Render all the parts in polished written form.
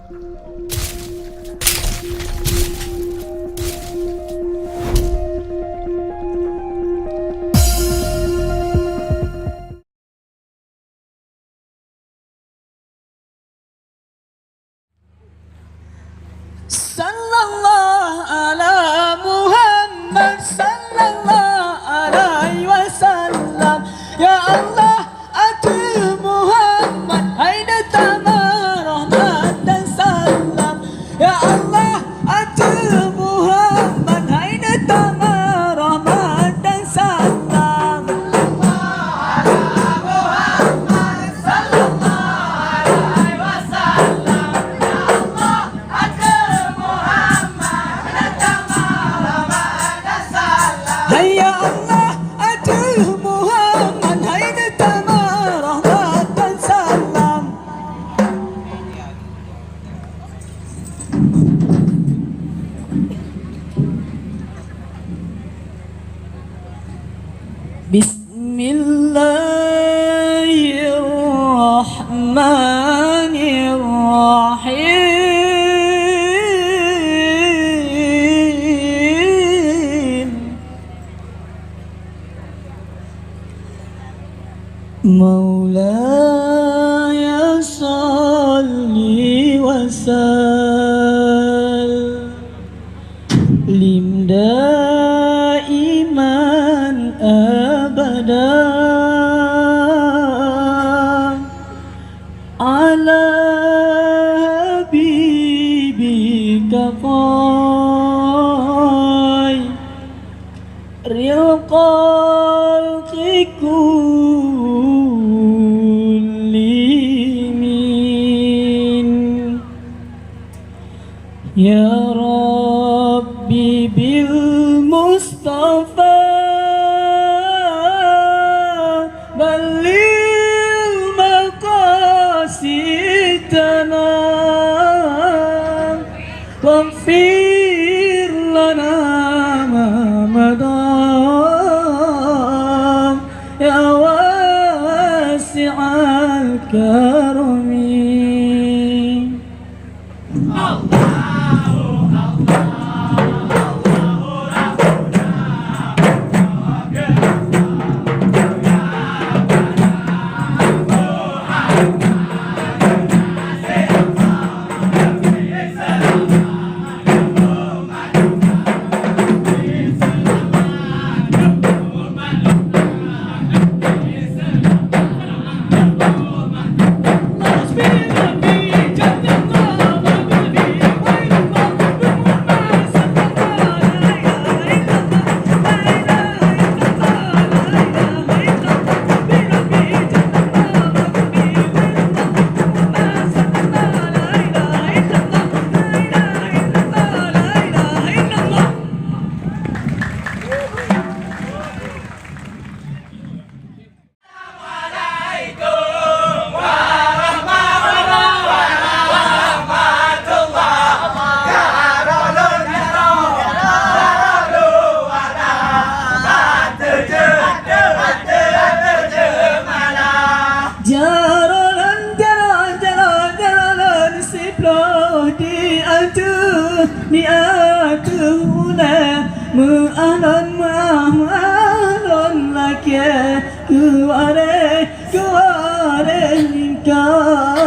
Sallallahu ala Muhammad sallallahu alaihi wasallam. Ya Allah atu Muhammad haida tamar rahmat dan salam. Ya Allah atu Muhammad haida tamar rahmat dan salam. Hayya Allah atuh Muhammad haida tamar rahmat dan salam. Bismillahirrahmanirrahim. Maulaya salli wa sallim daiman abadan ala habibika khairil khalqi kullihim. Ya Rabbi bil Mustafa balil maqasidana waghfir lana ma madam ya wasi'al karami. Jalan sepuluh di atuna mu'alon laki kuare lingkar.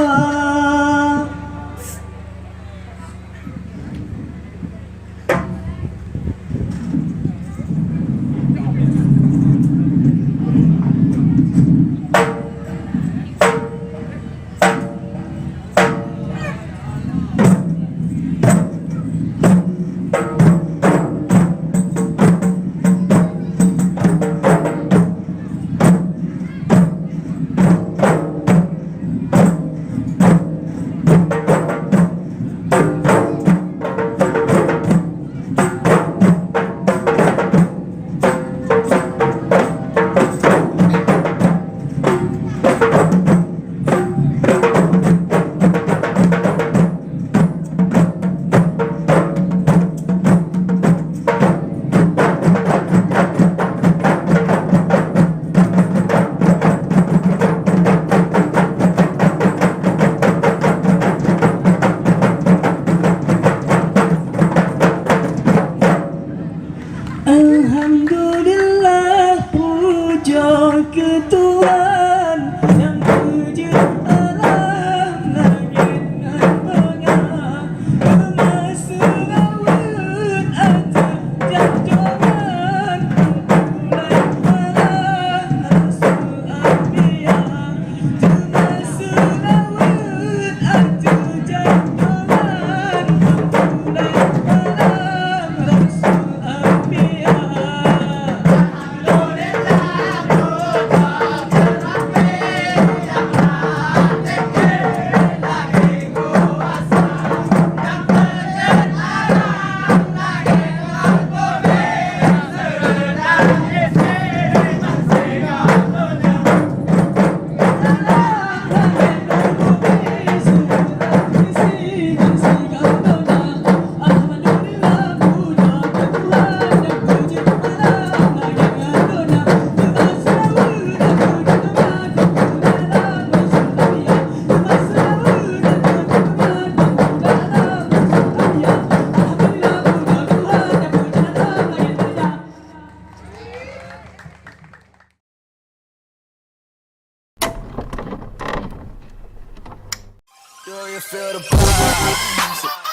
Do you feel the vibes?